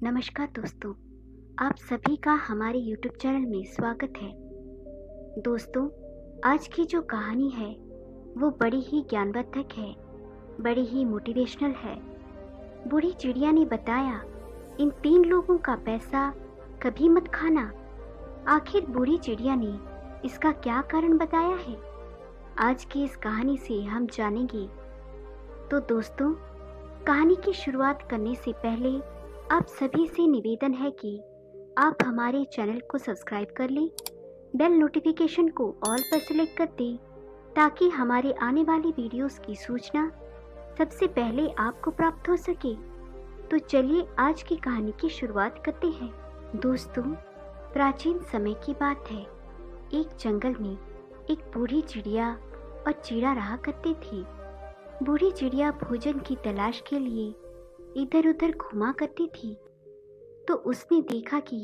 नमस्कार दोस्तों, आप सभी का हमारे YouTube चैनल में स्वागत है। दोस्तों, आज की जो कहानी है वो बड़ी ही ज्ञानवर्धक है, बड़ी ही मोटिवेशनल है। बूढ़ी चिड़िया ने बताया, इन 3 लोगों का पैसा कभी मत खाना। आखिर बूढ़ी चिड़िया ने इसका क्या कारण बताया है, आज की इस कहानी से हम जानेंगे। तो दोस्तों, कहानी की शुरुआत करने से पहले आप सभी से निवेदन है कि आप हमारे चैनल को सब्सक्राइब कर लें, बेल नोटिफिकेशन को ऑल पर सिलेक्ट कर दें ताकि हमारे आने वाली वीडियोस की सूचना सबसे पहले आपको प्राप्त हो सके। तो चलिए आज की कहानी की शुरुआत करते हैं। दोस्तों, प्राचीन समय की बात है। एक जंगल में एक बूढ़ी चिड़िया और चीड़ा रहा करती थी। बूढ़ी चिड़िया भोजन की तलाश के लिए इधर उधर घुमा करती थी, तो उसने देखा कि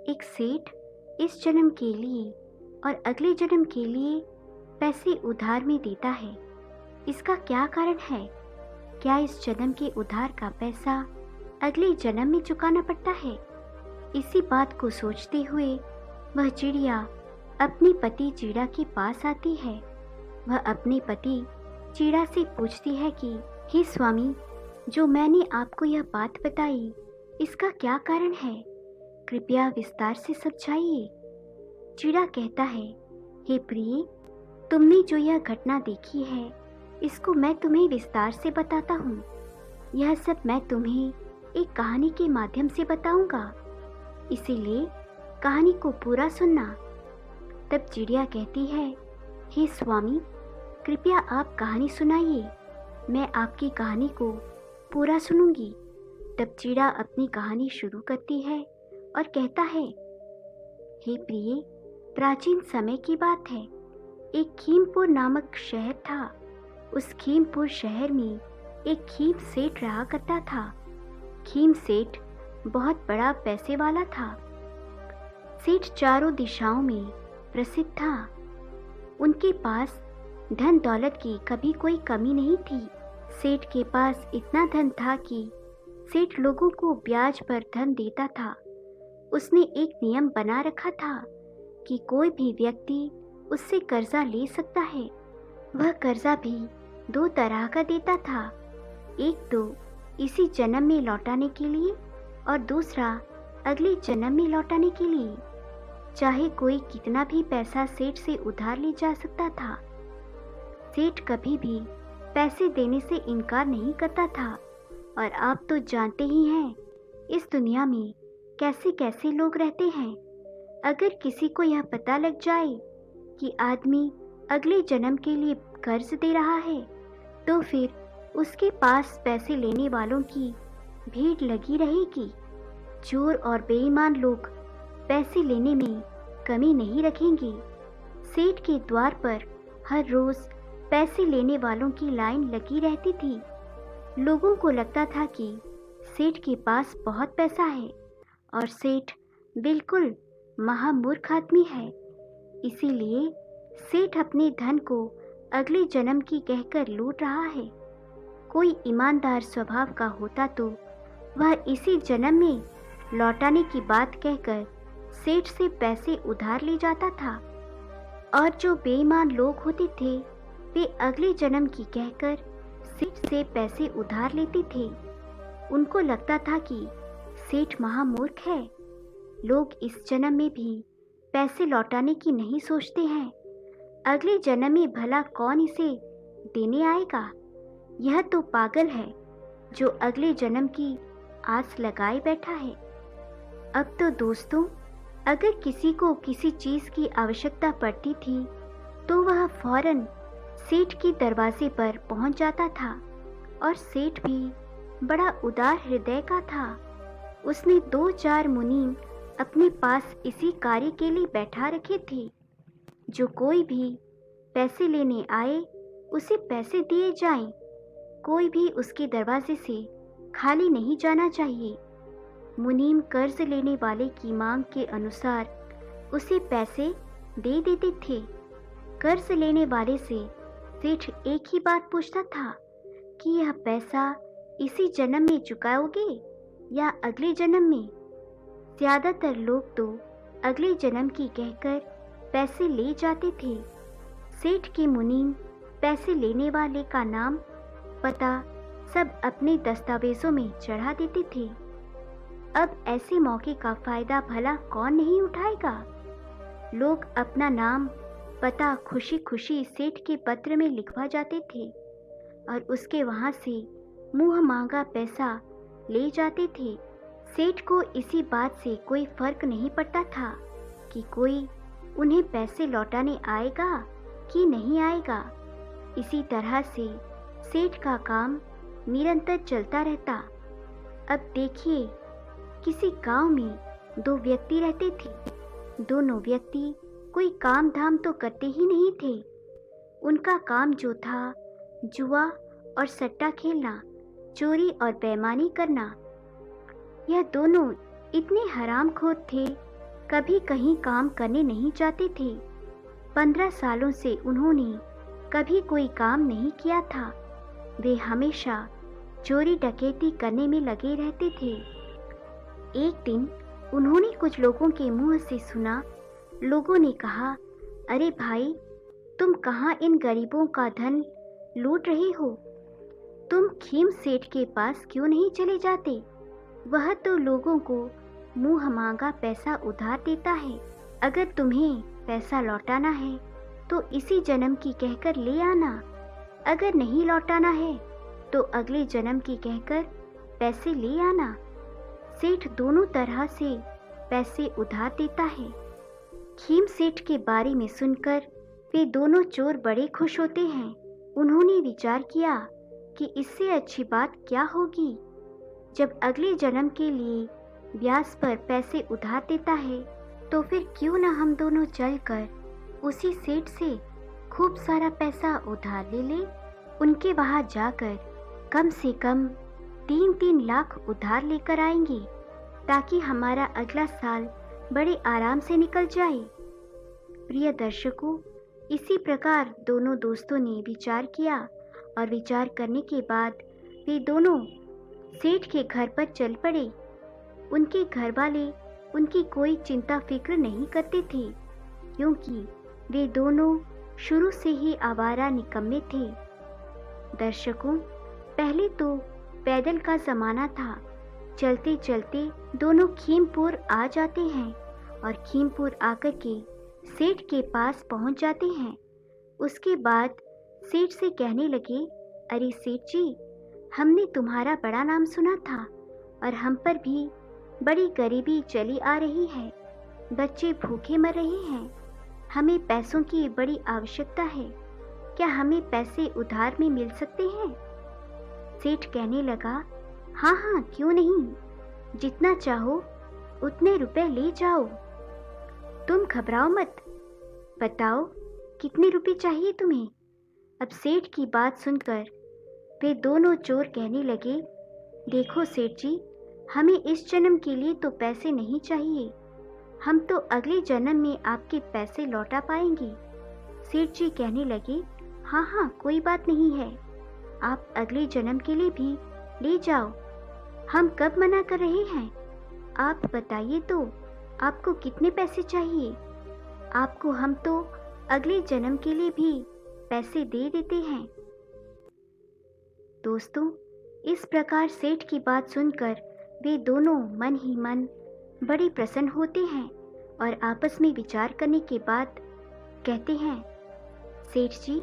एक सेठ इस जन्म के लिए और अगले जन्म के लिए पैसे उधार में देता है। इसका क्या कारण है? क्या इस जन्म के उधार का पैसा अगले जन्म में चुकाना पड़ता है? इसी बात को सोचते हुए वह चिड़िया अपने पति चीड़ा के पास आती है। वह अपने पति चीड़ा से पूछती है कि हे स्वामी, जो मैंने आपको यह बात बताई, इसका क्या कारण है? कृपया विस्तार से समझाइए। चिड़ा कहता है, हे प्रिय, तुमने जो यह घटना देखी है, इसको मैं तुम्हें विस्तार से बताता हूँ। यह सब मैं तुम्हें एक कहानी के माध्यम से बताऊंगा, इसीलिए कहानी को पूरा सुनना। तब चिड़िया कहती है, हे स्वामी, कृपया आप कहानी सुनाइए, मैं आपकी कहानी को पूरा सुनूंगी। तब चिड़ा अपनी कहानी शुरू करती है और कहता है, हे प्रिय, प्राचीन समय की बात है। एक खीमपुर नामक शहर था। उस खीमपुर शहर में एक खीम सेठ रहा करता था। खीम सेठ बहुत बड़ा पैसे वाला था। सेठ चारों दिशाओं में प्रसिद्ध था। उनके पास धन दौलत की कभी कोई कमी नहीं थी। सेठ के पास इतना धन था कि सेठ लोगों को ब्याज पर धन देता था। उसने एक नियम बना रखा था कि कोई भी व्यक्ति उससे कर्जा ले सकता है। वह कर्जा भी 2 तरह का देता था, एक तो इसी जन्म में लौटाने के लिए और दूसरा अगले जन्म में लौटाने के लिए। चाहे कोई कितना भी पैसा सेठ से उधार ले जा सकता था। सेठ कभी भी पैसे देने से इनकार नहीं करता था। और आप तो जानते ही हैं, इस दुनिया में कैसे कैसे लोग रहते हैं। अगर किसी को यह पता लग जाए कि आदमी अगले जन्म के लिए कर्ज दे रहा है, तो फिर उसके पास पैसे लेने वालों की भीड़ लगी रहेगी। चोर और बेईमान लोग पैसे लेने में कमी नहीं रखेंगे। सेठ के द्वार पर हर रोज पैसे लेने वालों की लाइन लगी रहती थी। लोगों को लगता था कि सेठ के पास बहुत पैसा है और सेठ बिल्कुल महामूर्ख आदमी है। इसीलिए सेठ अपने धन को अगले जन्म की कहकर लूट रहा है। कोई ईमानदार स्वभाव का होता तो वह इसी जन्म में लौटाने की बात कहकर सेठ से पैसे उधार ले जाता था। और जो बेईमान लोग होते थे, वे अगले जन्म की कहकर सेठ से पैसे उधार लेते थे। उनको लगता था कि सेठ महामूर्ख है। लोग इस जन्म में भी पैसे लौटाने की नहीं सोचते हैं। अगले जन्म में भला कौन इसे देने आएगा? यह तो पागल है जो अगले जन्म की आस लगाए बैठा है। अब तो दोस्तों, अगर किसी को किसी चीज की आवश्यकता पड़ती थी तो वह फौरन सेठ के दरवाजे पर पहुंच जाता था। और सेठ भी बड़ा उदार हृदय का था। उसने 2-4 मुनीम अपने पास इसी कार्य के लिए बैठा रखे थे। जो कोई भी पैसे लेने आए, उसे पैसे दिए जाएं। कोई भी उसके दरवाजे से खाली नहीं जाना चाहिए। मुनीम कर्ज लेने वाले की मांग के अनुसार उसे पैसे दे देते थे। कर्ज लेने वाले से सेठ एक ही बात पूछता था कि यह पैसा इसी जन्म में चुकाओगे या अगले जन्म में? ज्यादातर लोग तो अगले जन्म की कहकर पैसे ले जाते थे। सेठ के मुनीम पैसे लेने वाले का नाम, पता सब अपने दस्तावेजों में चढ़ा देते थे। अब ऐसे मौके का फायदा भला कौन नहीं उठाएगा। लोग अपना नाम, पता खुशी खुशी सेठ के पत्र में लिखवा जाते थे और उसके वहां से मुंह मांगा पैसा ले जाते थे। सेठ को इसी बात से कोई फर्क नहीं पड़ता था कि कोई उन्हें पैसे लौटाने आएगा कि नहीं आएगा। इसी तरह से सेठ का काम निरंतर चलता रहता। अब देखिए, किसी गांव में दो व्यक्ति रहते थे। दोनों व्यक्ति कोई काम धाम तो करते ही नहीं थे। उनका काम जो था, जुआ और सट्टा खेलना, चोरी और बेईमानी करना। यह दोनों इतने हरामखोर थे, कभी कहीं काम करने नहीं जाते थे। 15 सालों से उन्होंने कभी कोई काम नहीं किया था। वे हमेशा चोरी डकैती करने में लगे रहते थे। एक दिन उन्होंने कुछ लोगों के मुंह से सुना। लोगों ने कहा, अरे भाई, तुम कहाँ इन गरीबों का धन लूट रहे हो? तुम खीम सेठ के पास क्यों नहीं चले जाते? वह तो लोगों को मुंह मांगा पैसा उधार देता है। अगर तुम्हें पैसा लौटाना है तो इसी जन्म की कहकर ले आना। अगर नहीं लौटाना है तो अगले जन्म की कहकर पैसे ले आना। सेठ दोनों तरह से पैसे उधार देता है। खीम सेठ के बारे में सुनकर वे दोनों चोर बड़े खुश होते हैं। उन्होंने विचार किया कि इससे अच्छी बात क्या होगी। जब अगले जन्म के लिए ब्याज पर पैसे उधार देता है तो फिर क्यों न हम दोनों चलकर उसी सेठ से खूब सारा पैसा उधार ले लें। उनके वहां जाकर कम से कम 3-3 लाख उधार लेकर आएंगे ताकि हमारा अगला साल बड़े आराम से निकल जाए। प्रिय दर्शकों, इसी प्रकार दोनों दोस्तों ने विचार किया और विचार करने के बाद वे दोनों सेठ के घर पर चल पड़े। उनके घर वाले उनकी कोई चिंता फिक्र नहीं करते थे क्योंकि वे दोनों शुरू से ही आवारा निकम्मे थे। दर्शकों, पहले तो पैदल का जमाना था। चलते चलते दोनों खीमपुर आ जाते हैं और खीमपुर आकर के सेठ के पास पहुंच जाते हैं। उसके बाद सेठ से कहने लगे, अरे सेठ जी, हमने तुम्हारा बड़ा नाम सुना था और हम पर भी बड़ी गरीबी चली आ रही है। बच्चे भूखे मर रहे हैं। हमें पैसों की बड़ी आवश्यकता है। क्या हमें पैसे उधार में मिल सकते हैं? सेठ कहने लगा, हाँ हाँ, क्यों नहीं। जितना चाहो उतने रुपए ले जाओ। तुम घबराओ मत। बताओ कितने रुपए चाहिए तुम्हें? अब सेठ की बात सुनकर वे दोनों चोर कहने लगे, देखो सेठ जी, हमें इस जन्म के लिए तो पैसे नहीं चाहिए। हम तो अगले जन्म में आपके पैसे लौटा पाएंगे। सेठ जी कहने लगे, हाँ हाँ, कोई बात नहीं है। आप अगले जन्म के लिए भी ले जाओ। हम कब मना कर रहे हैं? आप बताइए तो, आपको कितने पैसे चाहिए? आपको हम तो अगले जन्म के लिए भी पैसे दे देते हैं। दोस्तों, इस प्रकार सेठ की बात सुनकर वे दोनों मन ही मन बड़े प्रसन्न होते हैं और आपस में विचार करने के बाद कहते हैं, सेठ जी,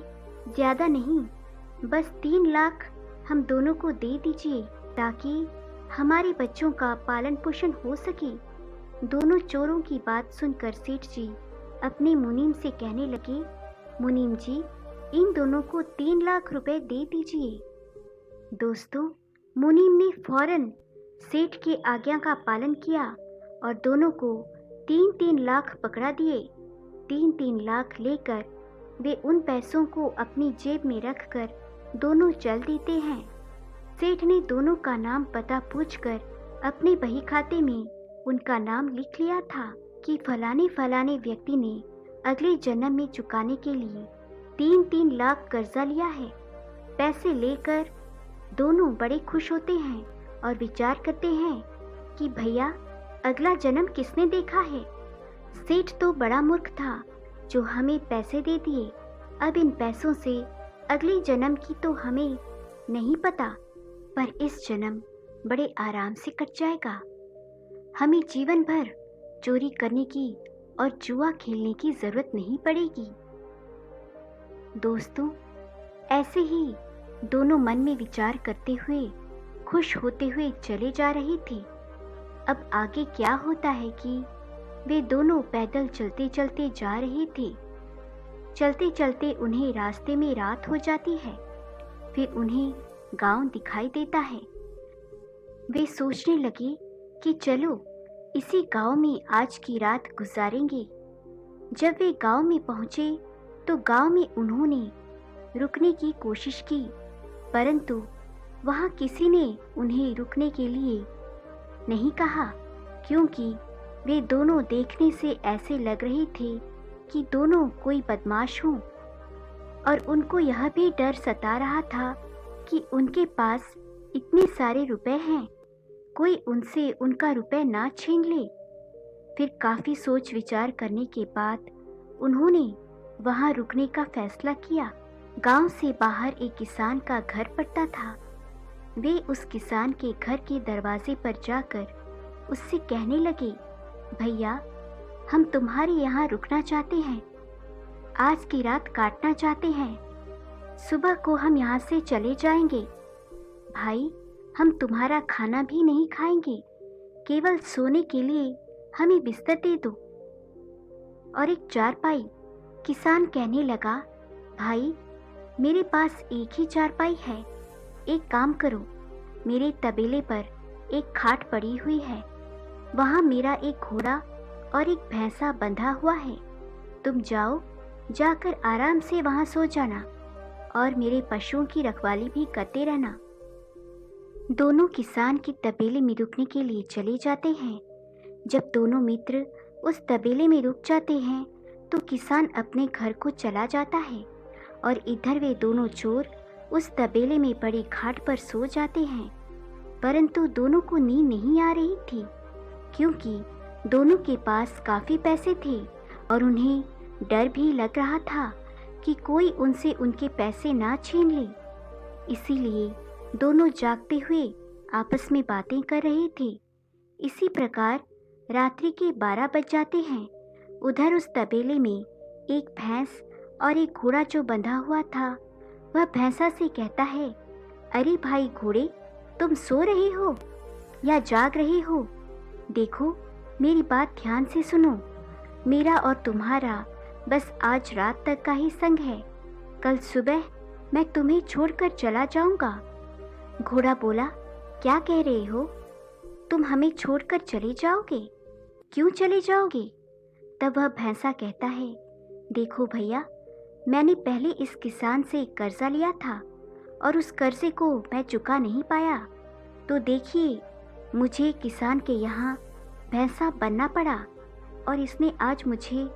ज़्यादा नहीं, बस 3 लाख हम दोनों को दे दीजिए ताकि हमारे बच्चों का पालन पोषण हो सके। दोनों चोरों की बात सुनकर सेठ जी अपने मुनीम से कहने लगे, मुनीम जी, इन दोनों को 3 लाख रुपए दे दीजिए। दोस्तों, मुनीम ने फौरन सेठ की आज्ञा का पालन किया और दोनों को 3-3 लाख पकड़ा दिए। 3-3 लाख लेकर वे उन पैसों को अपनी जेब में रखकर दोनों चल देते हैं। सेठ ने दोनों का नाम पता पूछकर अपने बही खाते में उनका नाम लिख लिया था कि फलाने फलाने व्यक्ति ने अगले जन्म में चुकाने के लिए 3-3 लाख कर्जा लिया है। पैसे लेकर दोनों बड़े खुश होते हैं और विचार करते हैं कि भैया अगला जन्म किसने देखा है। सेठ तो बड़ा मूर्ख था जो हमें पैसे दे दिए। अब इन पैसों से अगले जन्म की तो हमें नहीं पता, पर इस जन्म बड़े आराम से कट जाएगा। हमें जीवन भर चोरी करने की और जुआ खेलने की जरूरत नहीं पड़ेगी। दोस्तों, ऐसे ही दोनों मन में विचार करते हुए खुश होते हुए चले जा रहे थे। अब आगे क्या होता है कि वे दोनों पैदल चलते चलते जा रहे थे। चलते चलते उन्हें रास्ते में रात हो जाती है। फिर उन्हें गांव दिखाई देता है। वे सोचने लगे कि चलो इसी गांव में आज की रात गुजारेंगे। जब वे गांव में पहुंचे तो गांव में उन्होंने रुकने की कोशिश की, परंतु वहां किसी ने उन्हें रुकने के लिए नहीं कहा, क्योंकि वे दोनों देखने से ऐसे लग रहे थे कि दोनों कोई बदमाश हों। और उनको यह भी डर सता रहा था कि उनके पास इतने सारे रुपए हैं, कोई उनसे उनका रुपए ना छीन ले। फिर काफी सोच विचार करने के बाद उन्होंने वहां रुकने का फैसला किया। गांव से बाहर एक किसान का घर पड़ता था। वे उस किसान के घर के दरवाजे पर जाकर उससे कहने लगे, भैया हम तुम्हारे यहाँ रुकना चाहते हैं, आज की रात काटना चाहते हैं, सुबह को हम यहाँ से चले जाएंगे। भाई हम तुम्हारा खाना भी नहीं खाएंगे, केवल सोने के लिए हमें बिस्तर दे दो और एक चारपाई। किसान कहने लगा, भाई मेरे पास एक ही चारपाई है, एक काम करो, मेरे तबेले पर एक खाट पड़ी हुई है, वहाँ मेरा एक घोड़ा और एक भैंसा बंधा हुआ है, तुम जाओ, जाकर आराम से वहाँ सो जाना और मेरे पशुओं की रखवाली भी करते रहना। दोनों किसान के तबेले में रुकने के लिए चले जाते हैं। जब दोनों मित्र उस तबेले में रुक जाते हैं तो किसान अपने घर को चला जाता है और इधर वे दोनों चोर उस तबेले में पड़ी खाट पर सो जाते हैं। परंतु दोनों को नींद नहीं आ रही थी, क्योंकि दोनों के पास काफी पैसे थे और उन्हें डर भी लग रहा था कि कोई उनसे उनके पैसे ना छीन ले। इसीलिए दोनों जागते हुए आपस में बातें कर रहे थे। इसी प्रकार रात्रि के 12 बज जाते हैं। उधर उस तबेले में एक भैंस और एक घोड़ा जो बंधा हुआ था, वह भैंसा से कहता है, अरे भाई घोड़े, तुम सो रहे हो या जाग रहे हो? देखो मेरी बात ध्यान से सुनो, मेरा और तुम्हारा बस आज रात तक का ही संग है, कल सुबह मैं तुम्हें छोड़कर चला जाऊंगा। घोड़ा बोला, क्या कह रहे हो? तुम हमें छोड़कर चले जाओगे? क्यों चले जाओगे? तब वह भैंसा कहता है, देखो भैया, मैंने पहले इस किसान से कर्जा लिया था और उस कर्जे को मैं चुका नहीं पाया, तो देखिए मुझे किसान के यहाँ भैंसा बनना पड़ा और इसने आज मुझे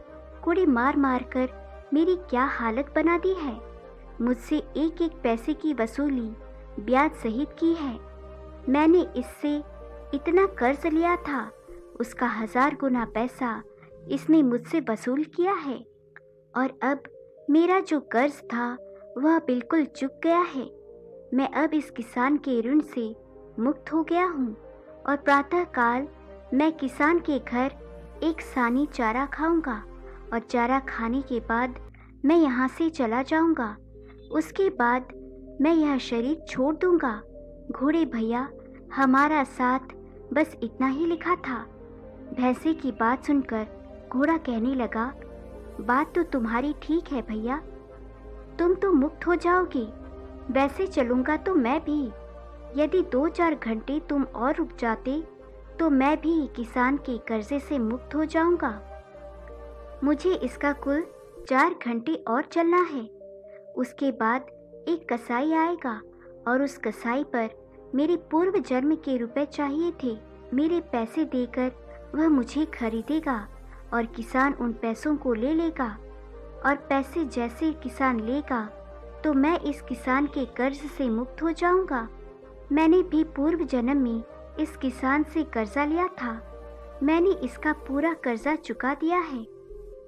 कोड़े मार मार कर मेरी क्या हालत बना दी है। मुझसे एक एक पैसे की वसूली ब्याज सहित की है। मैंने इससे इतना कर्ज लिया था, उसका 1000 गुना पैसा इसने मुझसे वसूल किया है और अब मेरा जो कर्ज था वह बिल्कुल चुक गया है। मैं अब इस किसान के ऋण से मुक्त हो गया हूँ और प्रातःकाल मैं किसान के घर एक सानी चारा खाऊंगा और चारा खाने के बाद मैं यहाँ से चला जाऊंगा। उसके बाद मैं यह शरीर छोड़ दूंगा। घोड़े भैया, हमारा साथ बस इतना ही लिखा था। भैंसे की बात सुनकर घोड़ा कहने लगा, बात तो तुम्हारी ठीक है भैया, तुम तो मुक्त हो जाओगे, वैसे चलूंगा तो मैं भी। यदि 2-4 घंटे तुम और रुक जाते तो मैं भी किसान के कर्जे से मुक्त हो जाऊंगा। मुझे इसका कुल 4 घंटे और चलना है। उसके बाद एक कसाई आएगा और उस कसाई पर मेरे पूर्व जन्म के रुपए चाहिए थे। मेरे पैसे देकर वह मुझे खरीदेगा और किसान उन पैसों को ले लेगा और पैसे जैसे किसान लेगा तो मैं इस किसान के कर्ज से मुक्त हो जाऊंगा। मैंने भी पूर्व जन्म में इस किसान से कर्जा लिया था, मैंने इसका पूरा कर्जा चुका दिया है,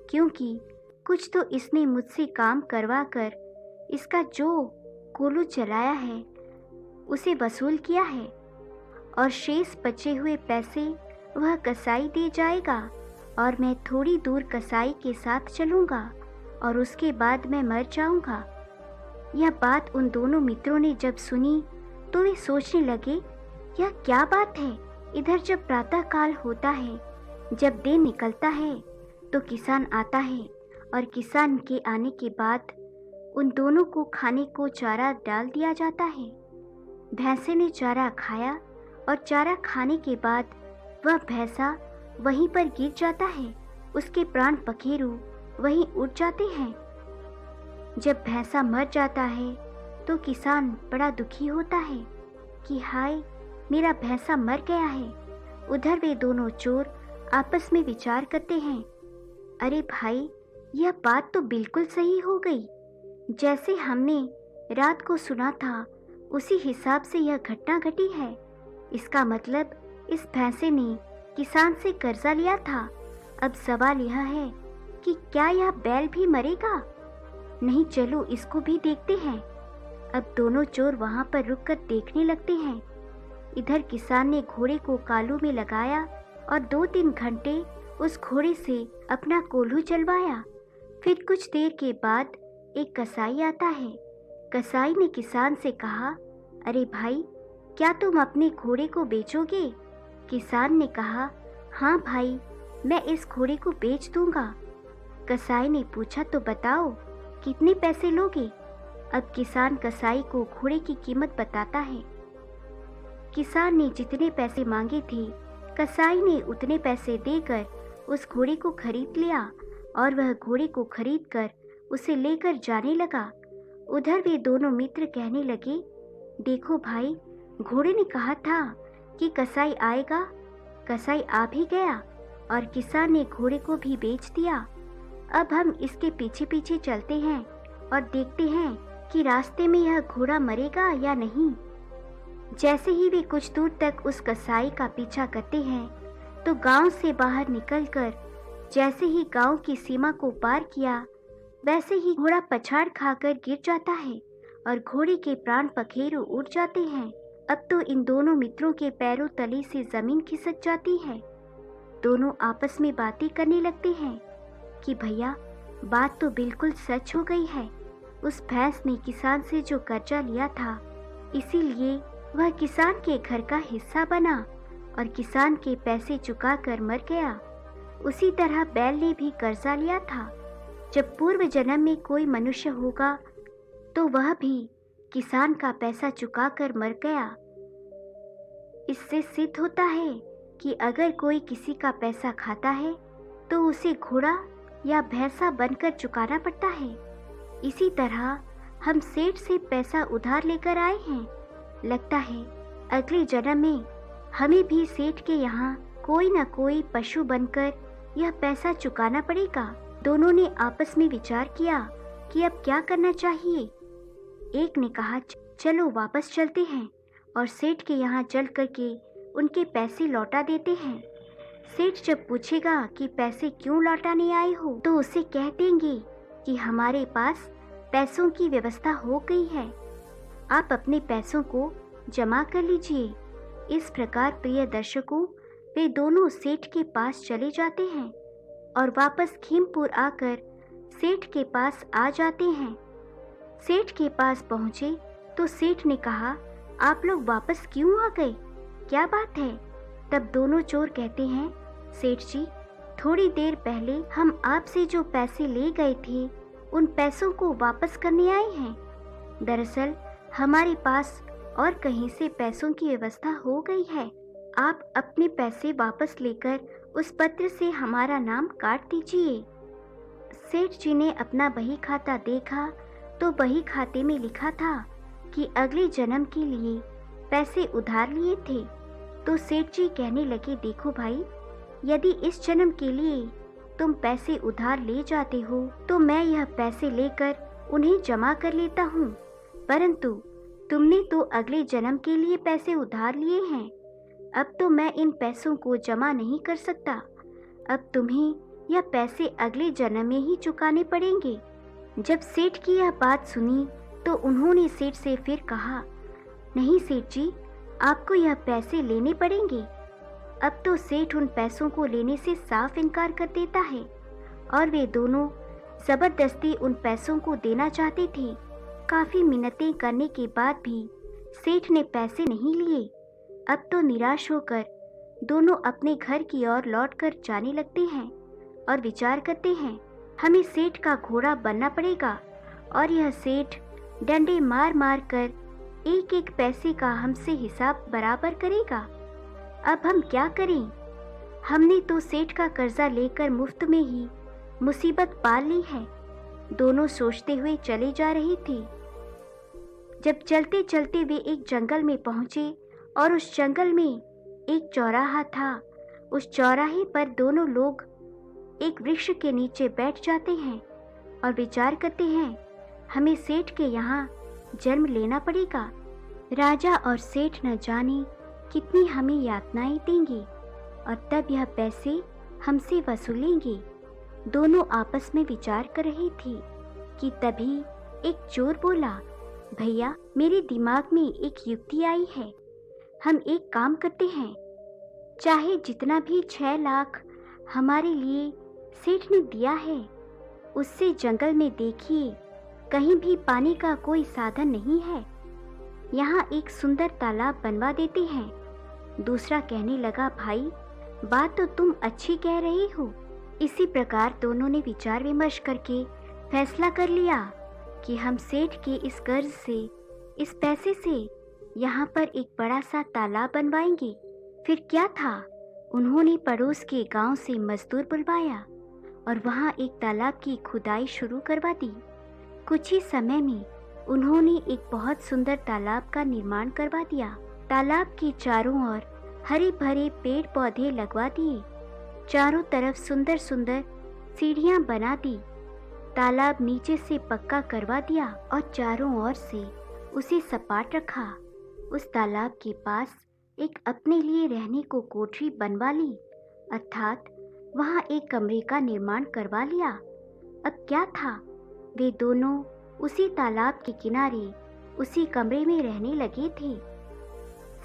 क्योंकि कुछ तो इसने मुझसे काम करवा कर इसका जो कोल्हू चलाया है उसे वसूल किया है, और शेष बचे हुए पैसे वह कसाई दे जाएगा और मैं थोड़ी दूर कसाई के साथ चलूँगा और उसके बाद मैं मर जाऊँगा। यह बात उन दोनों मित्रों ने जब सुनी तो वे सोचने लगे, यह क्या बात है। इधर जब प्रातः काल होता है, जब दिन निकलता है, तो किसान आता है और किसान के आने के बाद उन दोनों को खाने को चारा डाल दिया जाता है। भैंसे ने चारा खाया और चारा खाने के बाद वह भैंसा वहीं पर गिर जाता है, उसके प्राण पखेरु वहीं उठ जाते हैं। जब भैंसा मर जाता है तो किसान बड़ा दुखी होता है कि हाय, मेरा भैंसा मर गया है। उधर वे दोनों चोर आपस में विचार करते हैं, अरे भाई, यह बात तो बिल्कुल सही हो गई। जैसे हमने रात को सुना था उसी हिसाब से यह घटना घटी है। इसका मतलब इस भैंसे ने किसान से कर्जा लिया था। अब सवाल यह है कि क्या यह बैल भी मरेगा? नहीं, चलो इसको भी देखते हैं। अब दोनों चोर वहां पर रुककर देखने लगते हैं। इधर किसान ने घोड़े को कालू में लगाया और 2-3 घंटे उस घोड़े से अपना कोल्हू चलवाया। फिर कुछ देर के बाद एक कसाई आता है। कसाई ने किसान से कहा, अरे भाई, क्या तुम अपने घोड़े को बेचोगे? किसान ने कहा, हाँ भाई, मैं इस घोड़े को बेच दूंगा। कसाई ने पूछा, तो बताओ कितने पैसे लोगे? अब किसान कसाई को घोड़े की कीमत बताता है। किसान ने जितने पैसे मांगे थे, कसाई ने उतने पैसे देकर उस घोड़े को खरीद लिया और वह घोड़े को खरीदकर उसे लेकर जाने लगा। उधर वे दोनों मित्र कहने लगे, देखो भाई, घोड़े ने कहा था कि कसाई आएगा, कसाई आ भी गया और किसान ने घोड़े को भी बेच दिया। अब हम इसके पीछे पीछे चलते हैं और देखते हैं कि रास्ते में यह घोड़ा मरेगा या नहीं। जैसे ही वे कुछ दूर तक उस कसाई का पीछा करते हैं तो गांव से बाहर निकलकर जैसे ही गांव की सीमा को पार किया, वैसे ही घोड़ा पछाड़ खाकर गिर जाता है और घोड़े के प्राण पखेरु उड़ जाते हैं। अब तो इन दोनों मित्रों के पैरों तले से जमीन खिसक जाती है। दोनों आपस में बातें करने लगते हैं कि भैया, बात तो बिल्कुल सच हो गई है। उस भैंस ने किसान से जो कर्जा लिया था, इसीलिए वह किसान के घर का हिस्सा बना और किसान के पैसे चुकाकर मर गया। उसी तरह बैल ने भी कर्जा लिया था। जब पूर्व जन्म में कोई मनुष्य होगा तो वह भी किसान का पैसा चुकाकर मर गया। इससे सिद्ध होता है कि अगर कोई किसी का पैसा खाता है तो उसे घोड़ा या भैंसा बनकर चुकाना पड़ता है। इसी तरह हम सेठ से पैसा उधार लेकर आए हैं। लगता है अगले जन्म में हमें भी सेठ के यहाँ कोई न कोई पशु बनकर यह पैसा चुकाना पड़ेगा। दोनों ने आपस में विचार किया कि अब क्या करना चाहिए। एक ने कहा, चलो वापस चलते हैं और सेठ के यहाँ चल करके उनके पैसे लौटा देते हैं। सेठ जब पूछेगा कि पैसे क्यों लौटाने आए हो, तो उसे कह देंगे कि हमारे पास पैसों की व्यवस्था हो गई है, आप अपने पैसों को जमा कर लीजिए। इस प्रकार प्रिय दर्शकों, वे दोनों सेठ के पास चले जाते हैं और वापस खीमपुर आकर सेठ के पास आ जाते हैं। सेठ के पास पहुँचे तो सेठ ने कहा, आप लोग वापस क्यों आ गए, क्या बात है? तब दोनों चोर कहते हैं, सेठ जी, थोड़ी देर पहले हम आपसे जो पैसे ले गए थे, उन पैसों को वापस करने आए हैं। दरअसल हमारे पास और कहीं से पैसों की व्यवस्था हो गई है। आप अपने पैसे वापस लेकर उस पत्र से हमारा नाम काट दीजिए। सेठ जी ने अपना बही खाता देखा तो बही खाते में लिखा था कि अगले जन्म के लिए पैसे उधार लिए थे। तो सेठ जी कहने लगे, देखो भाई, यदि इस जन्म के लिए तुम पैसे उधार ले जाते हो तो मैं यह पैसे लेकर उन्हें जमा कर लेता हूँ, परंतु तुमने तो अगले जन्म के लिए पैसे उधार लिए हैं। अब तो मैं इन पैसों को जमा नहीं कर सकता। अब तुम्हें यह पैसे अगले जन्म में ही चुकाने पड़ेंगे। जब सेठ की यह बात सुनी तो उन्होंने सेठ से फिर कहा, नहीं सेठ जी, आपको यह पैसे लेने पड़ेंगे। अब तो सेठ उन पैसों को लेने से साफ इनकार कर देता है और वे दोनों जबरदस्ती उन पैसों को देना चाहते थे। काफी मिन्नतें करने के बाद भी सेठ ने पैसे नहीं लिए। अब तो निराश होकर दोनों अपने घर की ओर लौटकर जाने लगते हैं और विचार करते हैं, हमें सेठ का घोड़ा बनना पड़ेगा और यह सेठ डंडे मार मार कर एक एक पैसे का हमसे हिसाब बराबर करेगा। अब हम क्या करें? हमने तो सेठ का कर्जा लेकर मुफ्त में ही मुसीबत पाल ली है। दोनों सोचते हुए चले जा रहे थे। जब चलते चलते वे एक जंगल में पहुंचे और उस जंगल में एक चौराहा था। उस चौराहे पर दोनों लोग एक वृक्ष के नीचे बैठ जाते हैं और विचार करते हैं, हमें सेठ के यहाँ जन्म लेना पड़ेगा। राजा और सेठ न जाने कितनी हमें यातनाएं देंगे और तब यह पैसे हमसे वसूलेंगे। दोनों आपस में विचार कर रहे थे कि तभी एक चोर बोला, भैया, मेरे दिमाग में एक युक्ति आई है। हम एक काम करते हैं, चाहे जितना भी 6 लाख हमारे लिए सेठ ने दिया है, उससे जंगल में देखिए कहीं भी पानी का कोई साधन नहीं है। यहाँ एक सुंदर तालाब बनवा देते हैं। दूसरा कहने लगा, भाई, बात तो तुम अच्छी कह रही हो। इसी प्रकार दोनों ने विचार विमर्श करके फैसला कर लिया कि हम सेठ के इस कर्ज से, इस पैसे से यहाँ पर एक बड़ा सा तालाब बनवाएंगे। फिर क्या था, उन्होंने पड़ोस के गांव से मजदूर बुलवाया और वहाँ एक तालाब की खुदाई शुरू करवा दी। कुछ ही समय में उन्होंने एक बहुत सुंदर तालाब का निर्माण करवा दिया। तालाब के चारों ओर हरे भरे पेड़ पौधे लगवा दिए। चारों तरफ सुंदर सुंदर सीढ़ियां बना दी। तालाब नीचे से पक्का करवा दिया और चारों ओर से उसे सपाट रखा। उस तालाब के पास एक अपने लिए रहने को कोठरी बनवा ली, अर्थात वहाँ एक कमरे का निर्माण करवा लिया। अब क्या था, वे दोनों उसी तालाब के किनारे उसी कमरे में रहने लगे थे।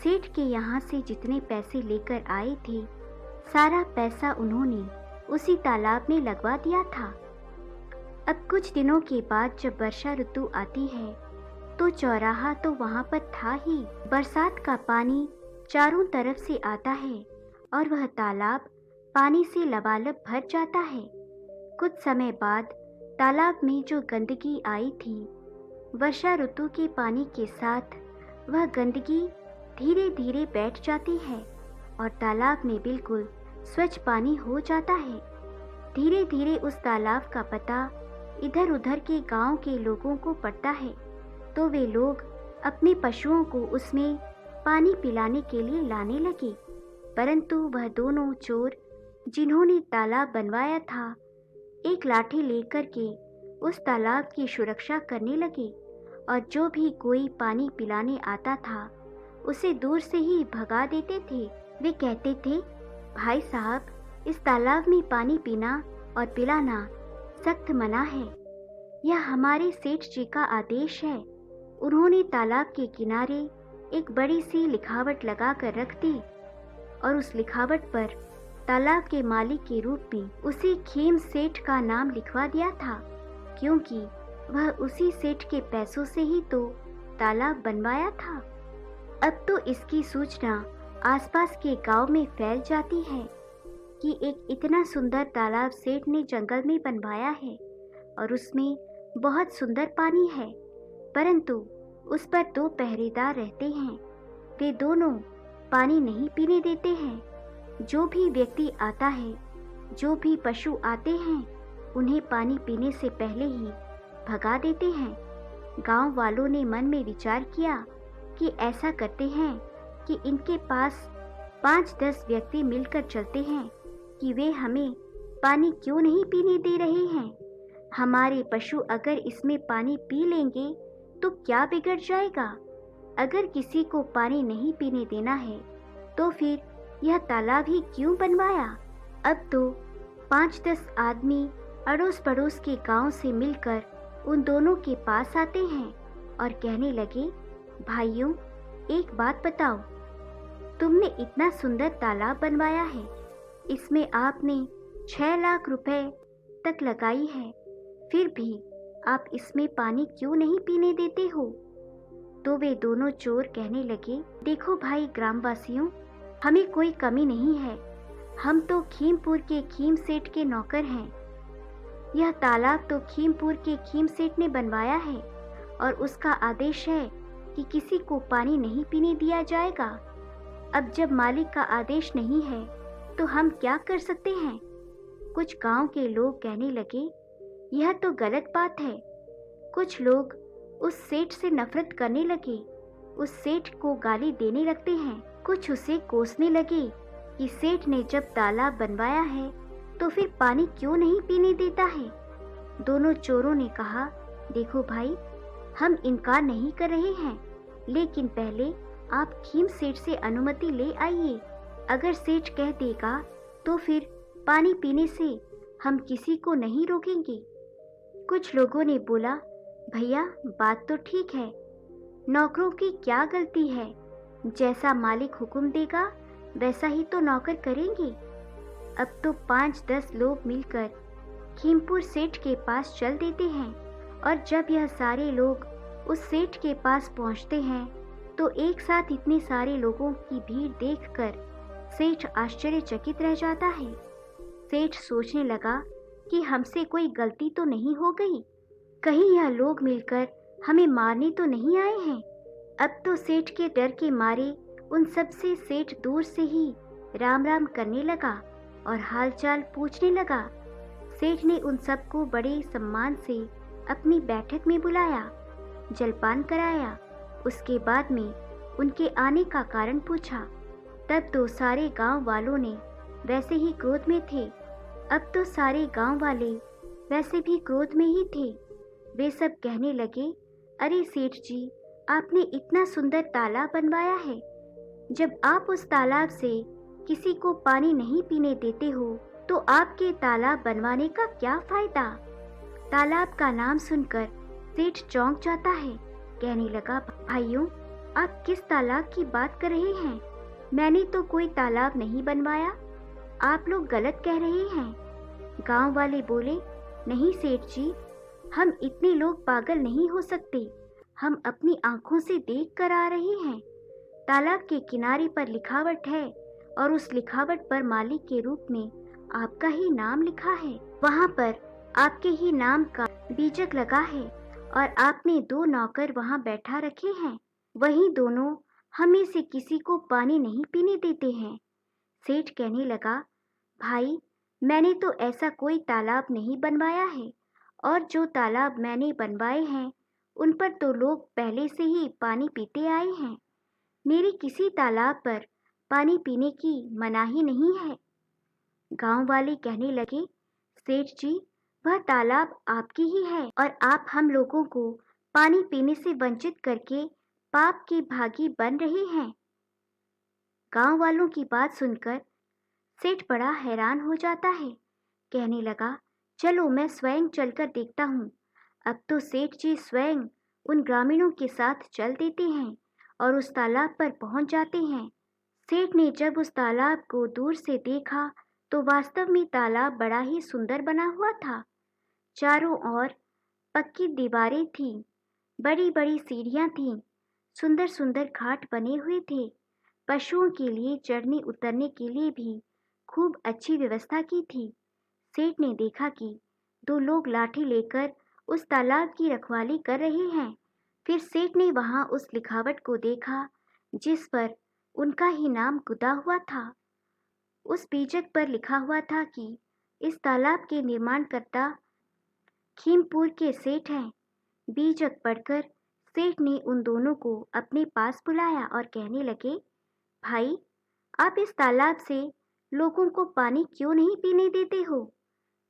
सेठ के यहाँ से जितने पैसे लेकर आए थे, सारा पैसा उन्होंने उसी तालाब में लगवा दिया था। अब कुछ दिनों के बाद जब वर्षा ऋतु आती है तो चौराहा तो वहाँ पर था ही। बरसात का पानी चारों तरफ से आता है और वह तालाब पानी से लबालब भर जाता है। कुछ समय बाद तालाब में जो गंदगी आई थी, वर्षा ऋतु के पानी के साथ वह गंदगी धीरे धीरे बैठ जाती है और तालाब में बिल्कुल स्वच्छ पानी हो जाता है। धीरे धीरे उस तालाब का पता इधर उधर के गांव के लोगों को पड़ता है, तो वे लोग अपने पशुओं को उसमें पानी पिलाने के लिए लाने लगे। परंतु वह दोनों चोर जिन्होंने तालाब बनवाया था, एक लाठी लेकर के उस तालाब की सुरक्षा करने लगे और जो भी कोई पानी पिलाने आता था उसे दूर से ही भगा देते थे। वे कहते थे, भाई साहब, इस तालाब में पानी पीना और पिलाना सख्त मना है। यह हमारे सेठ जी का आदेश है। उन्होंने तालाब के किनारे एक बड़ी सी लिखावट लगा कर रख दी और उस लिखावट पर तालाब के मालिक के रूप में उसी खेम सेठ का नाम लिखवा दिया था, क्योंकि वह उसी सेठ के पैसों से ही तो तालाब बनवाया था। अब तो इसकी सूचना आसपास के गांव में फैल जाती है कि एक इतना सुंदर तालाब सेठ ने जंगल में बनवाया है और उसमें बहुत सुंदर पानी है, परंतु उस पर 2 पहरेदार रहते हैं। वे दोनों पानी नहीं पीने देते हैं। जो भी व्यक्ति आता है, जो भी पशु आते हैं, उन्हें पानी पीने से पहले ही भगा देते हैं। गांव वालों ने मन में विचार किया कि ऐसा करते हैं कि इनके पास 5-10 व्यक्ति मिलकर चलते हैं कि वे हमें पानी क्यों नहीं पीने दे रहे हैं। हमारे पशु अगर इसमें पानी पी लेंगे तो क्या बिगड़ जाएगा। अगर किसी को पानी नहीं पीने देना है तो फिर यह तालाब ही क्यों बनवाया? अब तो 5-10 आदमी अड़ोस पड़ोस के गांव से मिलकर उन दोनों के पास आते हैं और कहने लगे, भाइयों, एक बात बताओ, तुमने इतना सुंदर तालाब बनवाया है, इसमें आपने 6 लाख रुपए तक लगाई है, फिर भी आप इसमें पानी क्यों नहीं पीने देते हो? तो वे दोनों चोर कहने लगे, देखो भाई ग्रामवासियों, हमें कोई कमी नहीं है, हम तो खीमपुर के खीम सेठ के नौकर हैं। यह तालाब तो खीमपुर के खीम सेठ ने बनवाया है और उसका आदेश है कि किसी को पानी नहीं पीने दिया जाएगा। अब जब मालिक का आदेश नहीं है तो हम क्या कर सकते हैं? कुछ गांव के लोग कहने लगे, यह तो गलत बात है। कुछ लोग उस सेठ से नफरत करने लगे, उस सेठ को गाली देने लगते हैं। कुछ उसे कोसने लगे कि सेठ ने जब तालाब बनवाया है तो फिर पानी क्यों नहीं पीने देता है। दोनों चोरों ने कहा, देखो भाई, हम इनकार नहीं कर रहे हैं, लेकिन पहले आप खीम सेठ से अनुमति ले आइए। अगर सेठ कह देगा तो फिर पानी पीने से हम किसी को नहीं रोकेंगे। कुछ लोगों ने बोला, भैया बात तो ठीक है, नौकरों की क्या गलती है, जैसा मालिक हुक्म देगा वैसा ही तो नौकर करेंगे। अब तो 5-10 लोग मिलकर खीमपुर सेठ के पास चल देते हैं और जब यह सारे लोग उस सेठ के पास पहुंचते हैं तो एक साथ इतने सारे लोगों की भीड़ देखकर सेठ आश्चर्यचकित रह जाता है। सेठ सोचने लगा कि हमसे कोई गलती तो नहीं हो गई, कहीं यह लोग मिलकर हमें मारने तो नहीं आए हैं। अब तो सेठ के डर के मारे उन सब से सेठ दूर से ही राम राम करने लगा और हालचाल पूछने लगा। सेठ ने उन सबको बड़े सम्मान से अपनी बैठक में बुलाया, जलपान कराया, उसके बाद में उनके आने का कारण पूछा। तब तो सारे गांव वालों ने वैसे ही क्रोध में थे। अब तो सारे गांव वाले वैसे भी क्रोध में ही थे। वे सब कहने लगे, अरे सेठ जी, आपने इतना सुंदर तालाब बनवाया है, जब आप उस तालाब से किसी को पानी नहीं पीने देते हो तो आपके तालाब बनवाने का क्या फायदा? तालाब का नाम सुनकर सेठ चौंक जाता है, कहने लगा, भाइयों, आप किस तालाब की बात कर रहे हैं? मैंने तो कोई तालाब नहीं बनवाया, आप लोग गलत कह रहे हैं। गांव वाले बोले, नहीं सेठ जी, हम इतने लोग पागल नहीं हो सकते, हम अपनी आंखों से देख कर आ रहे हैं। तालाब के किनारे पर लिखावट है और उस लिखावट पर मालिक के रूप में आपका ही नाम लिखा है। वहाँ पर आपके ही नाम का बीजक लगा है और आपने 2 नौकर वहाँ बैठा रखे हैं, वही दोनों हमें से किसी को पानी नहीं पीने देते हैं। सेठ कहने लगा, भाई, मैंने तो ऐसा कोई तालाब नहीं बनवाया है और जो तालाब मैंने बनवाए हैं उन पर तो लोग पहले से ही पानी पीते आए हैं। मेरे किसी तालाब पर पानी पीने की मनाही नहीं है। गांव वाले कहने लगे, सेठ जी, वह तालाब आपकी ही है और आप हम लोगों को पानी पीने से वंचित करके पाप के भागी बन रहे हैं। गांव वालों की बात सुनकर सेठ बड़ा हैरान हो जाता है, कहने लगा, चलो मैं स्वयं चलकर देखता हूँ। अब तो सेठ जी स्वयं उन ग्रामीणों के साथ चल देते हैं और उस तालाब पर पहुंच जाते हैं। सेठ ने जब उस तालाब को दूर से देखा तो वास्तव में तालाब बड़ा ही सुंदर बना हुआ था। चारों ओर पक्की दीवारें थीं, बड़ी बड़ी सीढ़ियां थीं, सुंदर सुंदर घाट बने हुए थे। पशुओं के लिए चढ़ने उतरने के लिए भी खूब अच्छी व्यवस्था की थी। सेठ ने देखा कि 2 लोग लाठी लेकर उस तालाब की रखवाली कर रहे हैं। फिर सेठ ने वहां उस लिखावट को देखा जिस पर उनका ही नाम गुदा हुआ था। उस बीजक पर लिखा हुआ था कि इस तालाब के निर्माणकर्ता खीमपुर के सेठ हैं। बीजक पढ़कर सेठ ने उन दोनों को अपने पास बुलाया और कहने लगे, भाई, आप इस तालाब से लोगों को पानी क्यों नहीं पीने देते हो?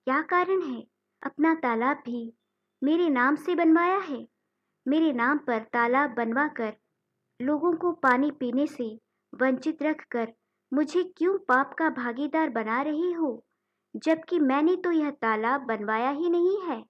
क्या कारण है? अपना तालाब भी मेरे नाम से बनवाया है। मेरे नाम पर तालाब बनवाकर लोगों को पानी पीने से वंचित रखकर मुझे क्यों पाप का भागीदार बना रही हो, जबकि मैंने तो यह तालाब बनवाया ही नहीं है।